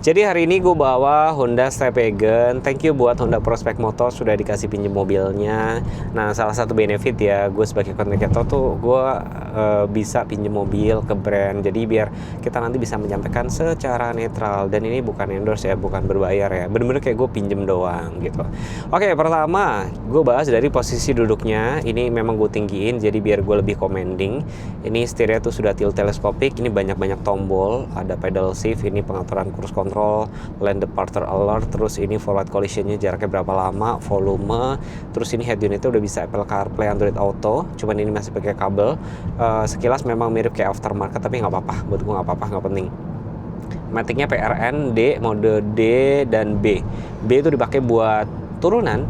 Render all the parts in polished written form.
Jadi hari ini gue bawa Honda Stepwagon. Thank you buat Honda Prospect Motor sudah dikasih pinjem mobilnya. Nah, salah satu benefit ya gue sebagai content creator tuh gue bisa pinjem mobil ke brand. Jadi biar kita nanti bisa menyampaikan secara netral. Dan ini bukan endorse ya, bukan berbayar ya. Bener-bener kayak gue pinjem doang gitu. Oke, pertama gue bahas dari posisi duduknya. Ini memang gue tinggiin jadi biar gue lebih commanding. Ini setirnya tuh sudah tilt teleskopik. Ini banyak-banyak tombol. Ada pedal shift. Ini pengaturan cruise control, lane departure alert, terus ini forward collisionnya jaraknya berapa lama, volume, terus ini head unitnya udah bisa Apple CarPlay, Android Auto, cuman ini masih pakai kabel. Sekilas memang mirip kayak aftermarket tapi nggak apa-apa, buat gue nggak apa-apa, nggak penting. Maticnya PRN, D, mode D dan B. B itu dipakai buat turunan,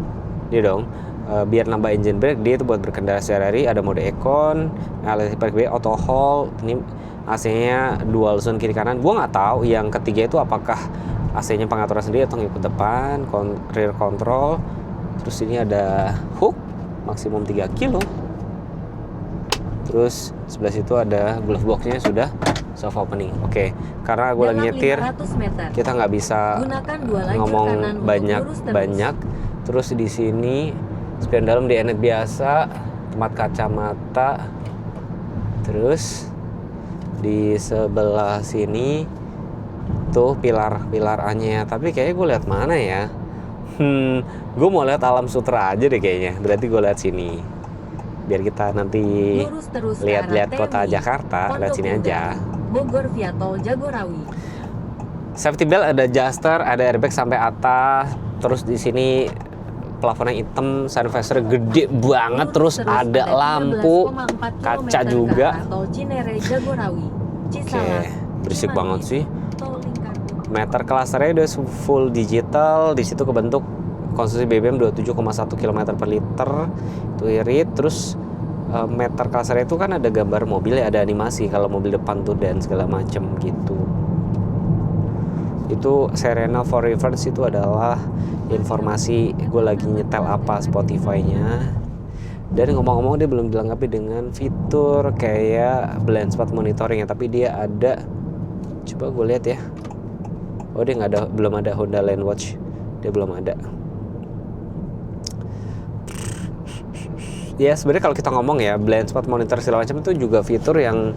dia dong. Biar nambah engine brake. D itu buat berkendara sehari-hari. Ada mode Econ, electric park B, auto hold. Ini AC-nya dual zone kiri kanan. Gue nggak tahu yang ketiga itu apakah AC-nya pengaturan sendiri atau ngikut depan, rear control. Terus ini ada hook maksimum 3 kilo. Terus sebelah situ ada glove box-nya sudah soft opening. Oke, karena gue lagi nyetir, kita nggak bisa ngomong banyak. Terus di sini spion dalam di enet biasa, tempat kacamata. Terus di sebelah sini tuh pilar A-nya. Tapi kayaknya gue lihat mana ya? Gue mau lihat Alam Sutra aja deh kayaknya. Berarti gue lihat sini. Biar kita nanti lihat-lihat kota Jakarta, lihat sini aja. Bogor via tol Jagorawi. Safety belt ada adjuster, ada airbag sampai atas. Terus di sini plafonnya hitam, sun visor gede banget, terus ada lampu kaca juga. Oke, berisik banget sih. Meter klasernya udah full digital. Di situ kebentuk konsumsi BBM 27,1 km per liter. Itu irit. Terus meter klasernya itu kan ada gambar mobil ya, ada animasi kalau mobil depan tuh dan segala macem gitu. Itu Serena for Reverse itu adalah informasi gue lagi nyetel apa Spotify-nya. Dan ngomong-ngomong dia belum dilengkapi dengan fitur kayak blind spot monitoring ya, tapi dia ada. Coba gue lihat ya. Oh, dia nggak ada, belum ada Honda Lane Watch. Dia belum ada. Ya sebenarnya kalau kita ngomong ya blind spot monitor segala macam itu juga fitur yang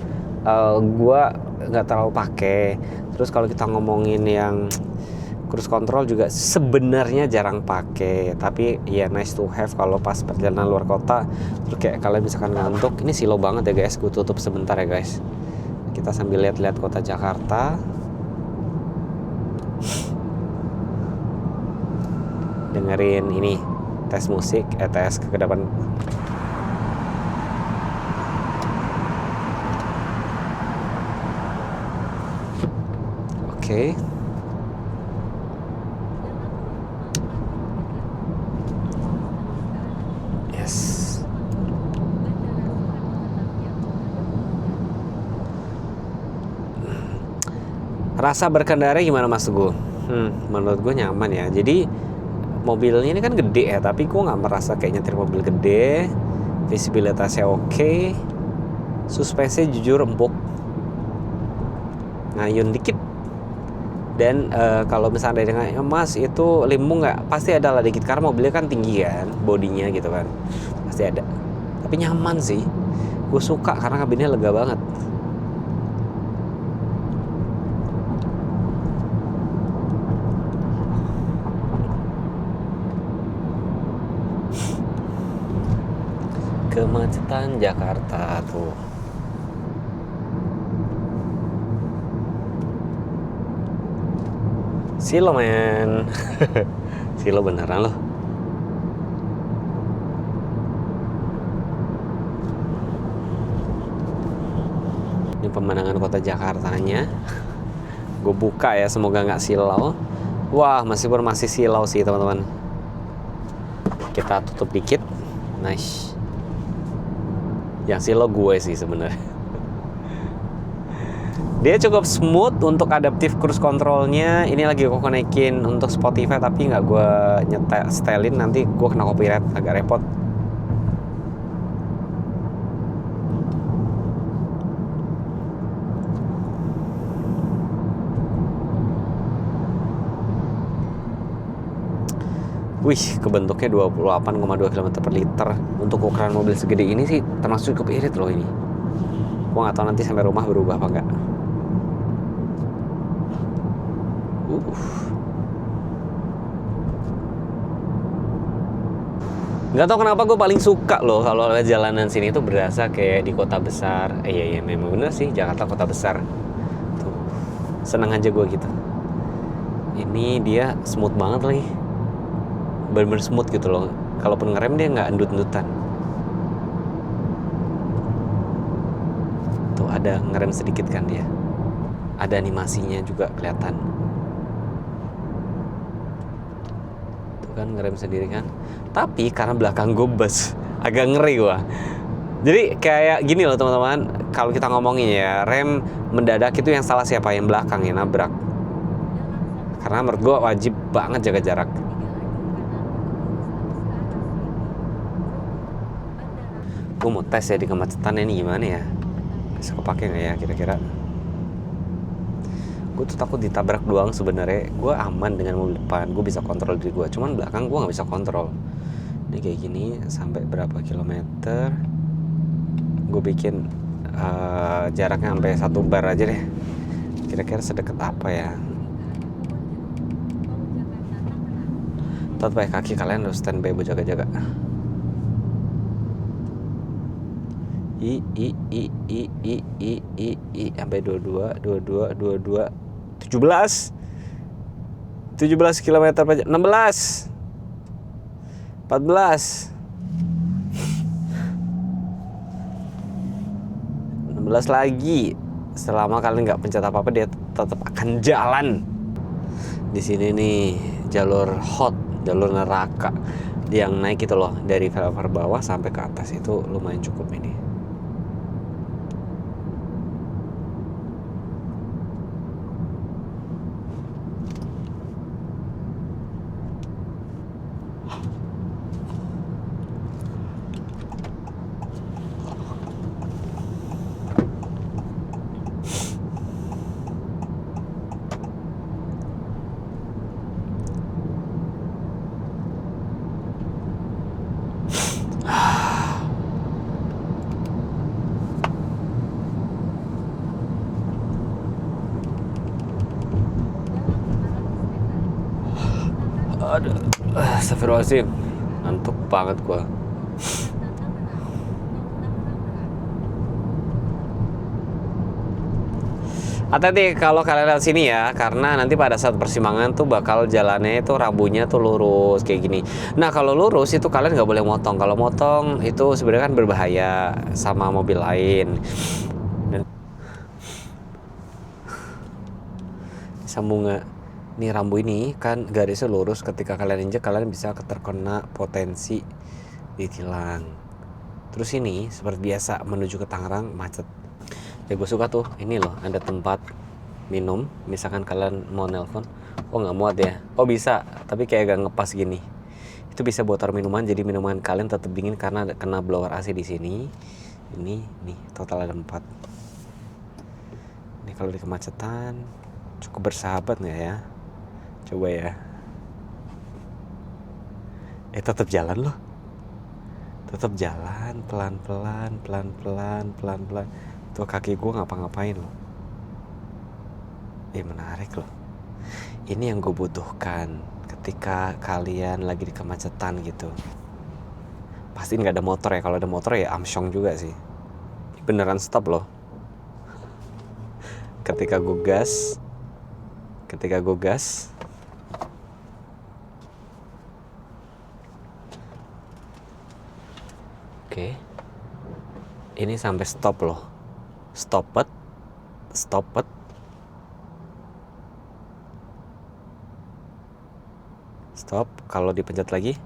gue nggak terlalu pakai. Terus kalau kita ngomongin yang cruise control juga sebenarnya jarang pakai, tapi ya nice to have kalau pas perjalanan luar kota. Terus kayak kalian misalkan ngantuk, ini silo banget ya guys. Gue tutup sebentar ya guys. Kita sambil lihat-lihat kota Jakarta. Dengerin ini tes musik, tes ke depan. Oke. Yes. Rasa berkendara gimana Mas Teguh? Menurut gue nyaman ya. Jadi mobilnya ini kan gede ya, tapi gue nggak merasa kayak nyetir mobil gede. Visibilitasnya oke. Suspensinya jujur empuk, ngayun dikit. Dan kalau misalnya dengan Mas itu limbung nggak, pasti ada lah dikit karena mobilnya kan tinggi kan, bodinya gitu kan, pasti ada. Tapi nyaman sih, gue suka karena kabinnya lega banget. Kemacetan Jakarta tuh. Silo men. Silo beneran loh. Ini pemandangan kota Jakartanya. Gue buka ya, semoga nggak silau. Wah, meskipun masih silau sih teman-teman. Kita tutup dikit. Nice. Yang silau gue sih sebenarnya. Dia cukup smooth untuk adaptive cruise controlnya. Ini lagi gue konekin untuk Spotify tapi nggak gue setelin, nanti gue kena copyright, agak repot. Wih, kebentuknya 28,2 km per liter. Untuk ukuran mobil segede ini sih termasuk cukup irit loh ini. Gua nggak tahu nanti sampai rumah berubah apa enggak. Nggak tahu kenapa gue paling suka loh kalau lewat jalanan sini tuh berasa kayak di kota besar. Iya memang bener sih, Jakarta kota besar. Tuh, seneng aja gue gitu. Ini dia smooth banget lagi. Bener-bener smooth gitu loh. Kalaupun ngerem dia nggak endut-endutan. Tuh ada ngerem sedikit kan dia. Ada animasinya juga kelihatan. Tuh kan ngerem sendiri kan. Tapi karena belakang gue bus, agak ngeri gue. Jadi kayak gini loh teman-teman. Kalau kita ngomongin ya, rem mendadak itu yang salah siapa? Yang belakang yang nabrak. Karena menurut gue wajib banget jaga jarak. Gue mau tes ya di kemacetan ini gimana ya. Bisa kepake nggak ya kira-kira. Gue tuh takut ditabrak doang sebenarnya. Gue aman dengan mobil depan, gue bisa kontrol diri gue. Cuman belakang gue nggak bisa kontrol. Ini kayak gini sampai berapa kilometer. Gue bikin jaraknya sampai 1 bar aja deh. Kira-kira sedekat apa ya. Tetap pakai kaki, kalian harus standby buat jaga-jaga. Sampai 22 17 km per jam. 16 14 16 lagi. Selama kalian nggak pencet apa-apa dia tetap akan jalan. Di sini nih jalur hot, jalur neraka yang naik itu loh, dari flyover bawah sampai ke atas itu lumayan cukup ini. Aduh, astagfirullahaladzim, ngantuk banget gua. Hati-hati kalau kalian lihat sini ya, karena nanti pada saat persimpangan tuh bakal jalannya itu rambunya tuh lurus kayak gini. Nah kalau lurus itu kalian nggak boleh motong. Kalau motong itu sebenarnya kan berbahaya sama mobil lain. Dan sambungan nih rambu ini kan garisnya lurus, ketika kalian injek kalian bisa terkena potensi ditilang. Terus ini seperti biasa menuju ke Tangerang macet. Ya gue suka tuh ini loh, ada tempat minum. Misalkan kalian mau nelpon, oh nggak muat ya, oh bisa, tapi kayak gak ngepas gini. Itu bisa buat taruh minuman, jadi minuman kalian tetap dingin karena kena blower AC di sini. Ini nih total ada 4. Ini kalau di kemacetan cukup bersahabat nggak ya? Coba ya. Tetap jalan loh. Tetap jalan pelan-pelan. Tuh kaki gue ngapa-ngapain loh. Menarik loh. Ini yang gue butuhkan ketika kalian lagi di kemacetan gitu. Pasti nggak ada motor ya. Kalau ada motor ya amsyong juga sih. Beneran stop loh. Ketika gue gas. Oke. Ini sampai stop loh. Stop it. Stop. Kalau dipencet lagi,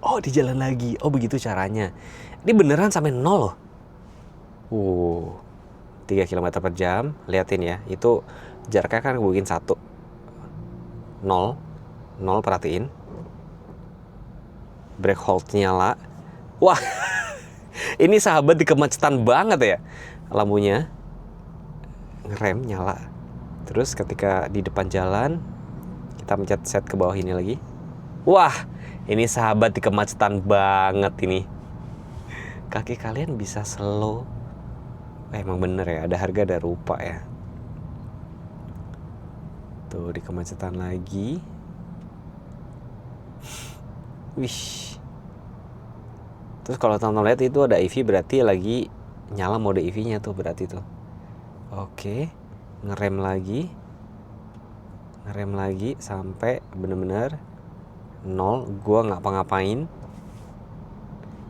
oh di jalan lagi. Oh begitu caranya. Ini beneran sampai 0 loh. 3 km per jam. Liatin ya, itu jaraknya kan gue bikin 1 0 perhatiin. Brake hold nyala. Wah, ini sahabat di kemacetan banget ya. Lampunya ngerem nyala. Terus ketika di depan jalan, kita pencet set ke bawah ini lagi. Wah, ini sahabat di kemacetan banget ini. Kaki kalian bisa slow. Emang bener ya, ada harga ada rupa ya. Tuh di kemacetan lagi. Wih. Terus kalau teman-teman lihat itu ada EV, berarti lagi nyala mode EV-nya tuh berarti tuh. Oke, ngerem lagi sampai bener-bener 0. Gua nggak ngapa-ngapain.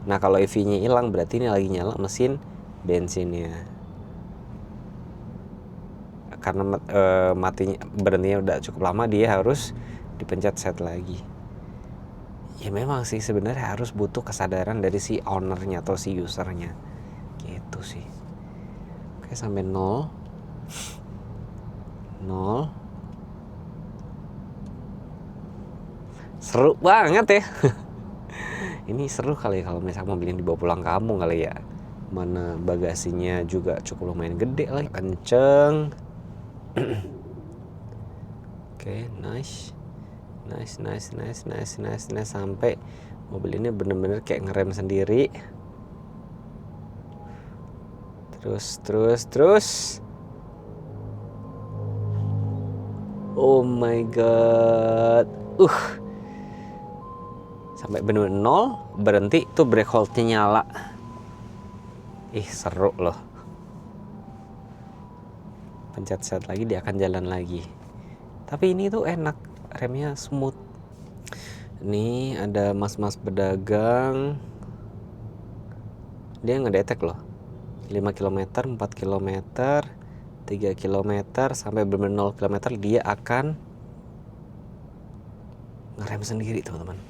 Nah kalau EV-nya hilang berarti ini lagi nyala mesin bensinnya. Karena matinya berhentinya udah cukup lama, dia harus dipencet set lagi. Ya memang sih sebenarnya harus butuh kesadaran dari si ownernya atau si usernya gitu sih. Oke, sampai 0. Seru banget ya. Ini seru kali kalau misalnya mobil ini dibawa pulang kampung kali ya. Mana bagasinya juga cukup lumayan gede lagi, kenceng. Oke, nice, sampai mobil ini bener-bener kayak ngerem sendiri. Terus. Oh my god. Sampai bener-bener 0, berhenti tuh brake hold-nya nyala. Ih, seru loh. Pencet set lagi dia akan jalan lagi. Tapi ini tuh enak, remnya smooth. Nih ada mas-mas pedagang. Dia ngedetek loh. 5 km, 4 km, 3 km sampai benar-benar 0 km dia akan ngerem sendiri, teman-teman.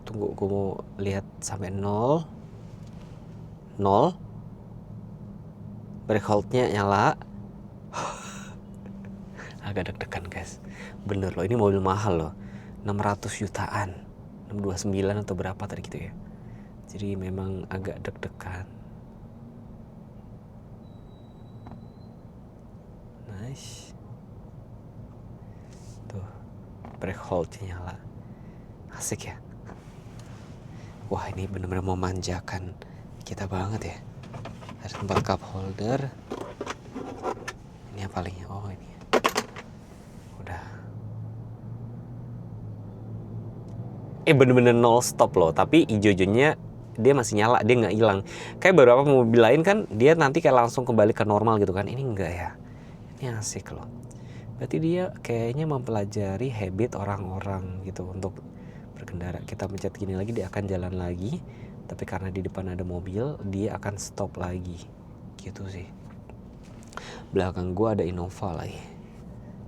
Tunggu, gue mau lihat sampai 0. Brake hold-nya nyala. Agak deg-degan guys. Bener loh, ini mobil mahal loh. 600 jutaan. 629 atau berapa tadi gitu ya. Jadi memang agak deg-degan. Nice. Tuh, brake hold-nya nyala. Asik ya. Wah, ini bener-bener memanjakan kita banget ya. Ada tempat cup holder. Ini yang paling, oh ini. Udah. Bener-bener 0 stop loh, tapi hijau-hijaunya dia masih nyala, dia nggak hilang. Kayak beberapa mobil lain kan dia nanti kayak langsung kembali ke normal gitu kan. Ini enggak ya. Ini asik loh. Berarti dia kayaknya mempelajari habit orang-orang gitu untuk berkendara. Kita pencet gini lagi dia akan jalan lagi. Tapi karena di depan ada mobil, dia akan stop lagi. Gitu sih. Belakang gua ada Innova lagi.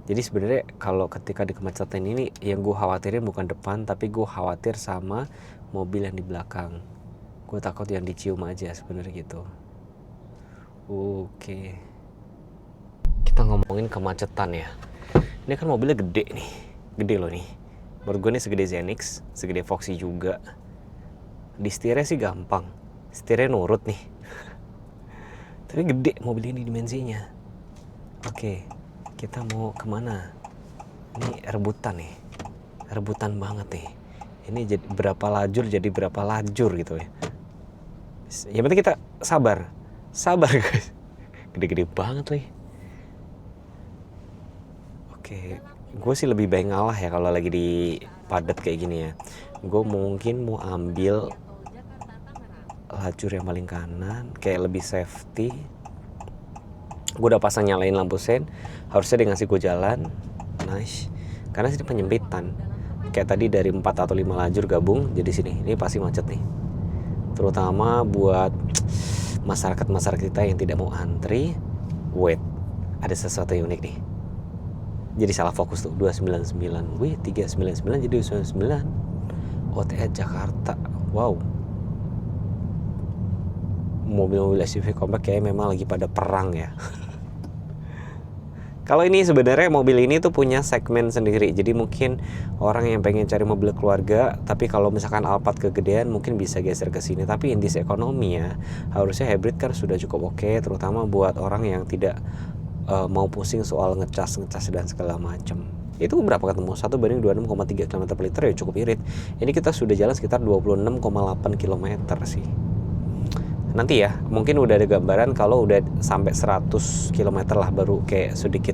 Jadi sebenarnya kalau ketika di kemacetan ini yang gue khawatirin bukan depan, tapi gue khawatir sama mobil yang di belakang. Gue takut yang dicium aja sebenarnya gitu. Oke. Kita ngomongin kemacetan ya. Ini kan mobilnya gede nih. Gede loh nih. Menurut gue nih segede Zenix, segede Foxy juga. Di setirnya sih gampang. Setirnya nurut nih. Tapi gede mobil ini dimensinya. Oke. Kita mau kemana? Ini rebutan nih. Rebutan banget nih. Ini jadi berapa lajur jadi berapa lajur gitu ya. Yang penting kita sabar. Sabar guys. Gede-gede banget nih. Oke. Gue sih lebih baik ngalah ya kalau lagi di padat kayak gini ya. Gue mungkin mau ambil lajur yang paling kanan. Kayak lebih safety. Gue udah pasang nyalain lampu sen. Harusnya dia ngasih gue jalan. Nice. Karena sini penyempitan. Kayak tadi dari 4 atau 5 lajur gabung jadi sini. Ini pasti macet nih. Terutama buat masyarakat-masyarakat kita yang tidak mau antri. Wait, ada sesuatu yang unik nih. Jadi salah fokus tuh. 299. Wih, 399 jadi 299. OTS Jakarta. Wow. Mobil-mobil SUV compact kayaknya memang lagi pada perang ya. Kalau ini sebenarnya mobil ini tuh punya segmen sendiri. Jadi mungkin orang yang pengen cari mobil keluarga, tapi kalau misalkan Alphard kegedean mungkin bisa geser ke sini. Tapi in this ekonomi ya, harusnya hybrid kan sudah cukup oke, terutama buat orang yang tidak mau pusing soal ngecas dan segala macam. Itu berapa ketemu? 1 banding 26,3 km per liter ya cukup irit. Ini kita sudah jalan sekitar 26,8 km sih. Nanti ya, mungkin udah ada gambaran kalau udah sampai 100 km lah baru kayak sedikit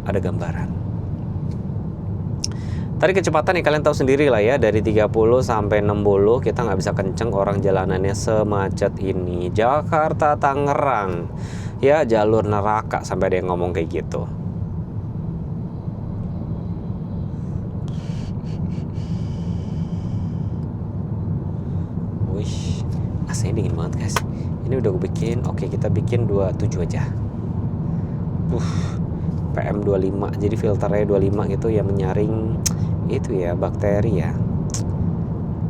ada gambaran. Tadi kecepatan nih kalian tahu sendiri lah ya, dari 30 sampai 60 kita nggak bisa kenceng, orang jalanannya semacet ini. Jakarta Tangerang, ya jalur neraka sampai ada yang ngomong kayak gitu. Wih, AC dingin banget guys. Ini udah gue bikin, oke kita bikin 27 aja. PM25, jadi filternya 25 gitu ya, menyaring itu ya bakteri ya.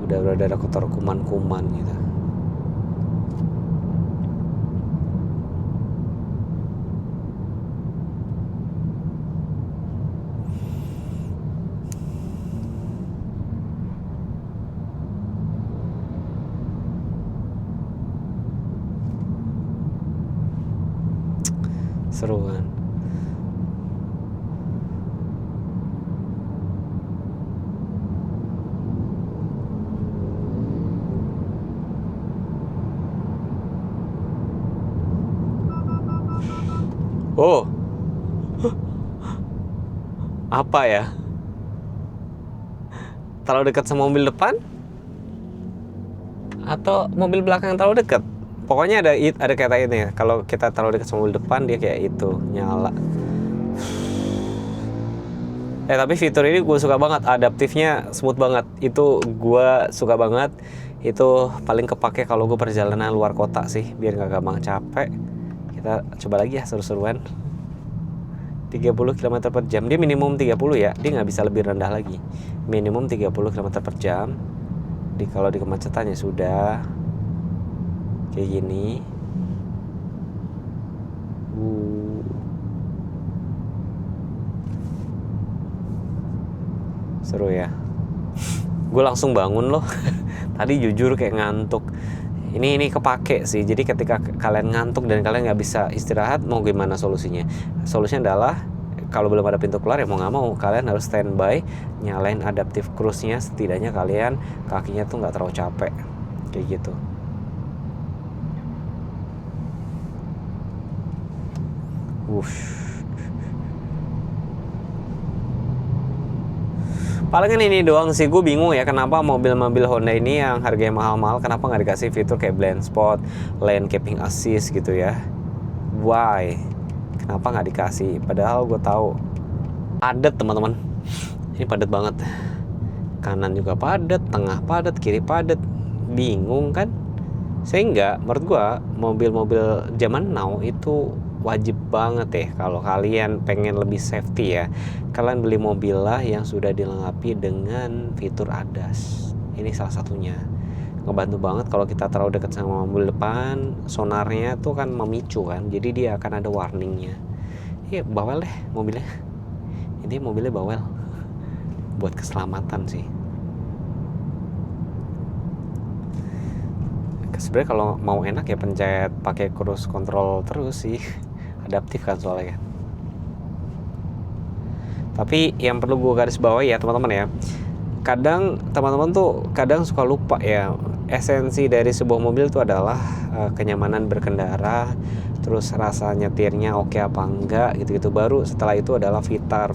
Udah ada kotor kuman-kuman gitu. Seru kan? Oh, apa ya? Terlalu dekat sama mobil depan? Atau mobil belakang yang terlalu dekat? Pokoknya ada kata ini ya. Kalau kita terlalu dekat sama mobil depan dia kayak itu nyala. Tapi fitur ini gue suka banget, adaptifnya smooth banget. Itu gue suka banget. Itu paling kepake kalau gue perjalanan luar kota sih, biar nggak gampang capek. Kita coba lagi ya seru-seruan. 30 km per jam, dia minimum 30 ya, dia nggak bisa lebih rendah lagi. Minimum 30 km per jam. Kalau di kemacetannya sudah kayak gini. Seru ya. Gue langsung bangun loh. Tadi jujur kayak ngantuk. Ini kepake sih. Jadi ketika kalian ngantuk dan kalian nggak bisa istirahat, mau gimana solusinya? Solusinya adalah kalau belum ada pintu keluar ya mau nggak mau kalian harus standby, nyalain adaptive cruise-nya, setidaknya kalian kakinya tuh nggak terlalu capek kayak gitu. Palingan ini doang sih, gue bingung ya kenapa mobil-mobil Honda ini yang harganya mahal-mahal kenapa nggak dikasih fitur kayak blind spot, lane keeping assist gitu ya. Why? Kenapa nggak dikasih? Padahal gue tahu padat teman-teman. Ini padat banget. Kanan juga padat, tengah padat, kiri padat. Bingung kan? Sehingga menurut gue mobil-mobil zaman now itu wajib banget ya kalau kalian pengen lebih safety ya, kalian beli mobil lah yang sudah dilengkapi dengan fitur ADAS. Ini salah satunya ngebantu banget kalau kita terlalu dekat sama mobil depan, sonarnya tuh kan memicu kan, jadi dia akan ada warningnya. Iya bawel deh mobilnya, ini mobilnya bawel buat keselamatan sih. Sebenarnya kalau mau enak ya pencet pakai cruise control terus sih, adaptif kan soalnya. Tapi yang perlu gue garis bawahi ya teman-teman ya, kadang teman-teman tuh kadang suka lupa ya, esensi dari sebuah mobil itu adalah kenyamanan berkendara, terus rasa nyetirnya oke apa enggak gitu-gitu, baru setelah itu adalah fitur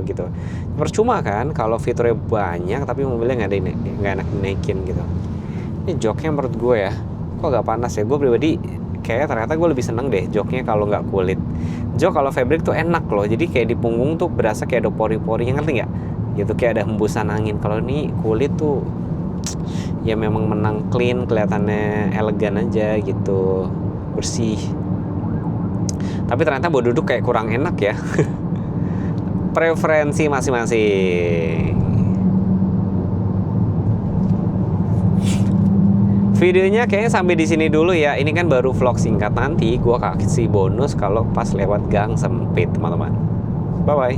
gitu. Percuma kan kalau fiturnya banyak tapi mobilnya nggak enak dinaikin gitu. Ini joknya menurut gue ya kok agak panas ya, gue pribadi kayak ternyata gue lebih seneng deh joknya kalau nggak kulit. Jok kalau fabric tuh enak loh, jadi kayak di punggung tuh berasa kayak ada pori-porinya, ngerti nggak gitu, kayak ada hembusan angin. Kalau ini kulit tuh ya memang menang clean, kelihatannya elegan aja gitu, bersih. Tapi ternyata buat duduk kayak kurang enak ya. Preferensi masing-masing. Videonya kayaknya sampai di sini dulu ya. Ini kan baru vlog singkat, nanti gua kasih bonus kalau pas lewat gang sempit, teman-teman. Bye bye.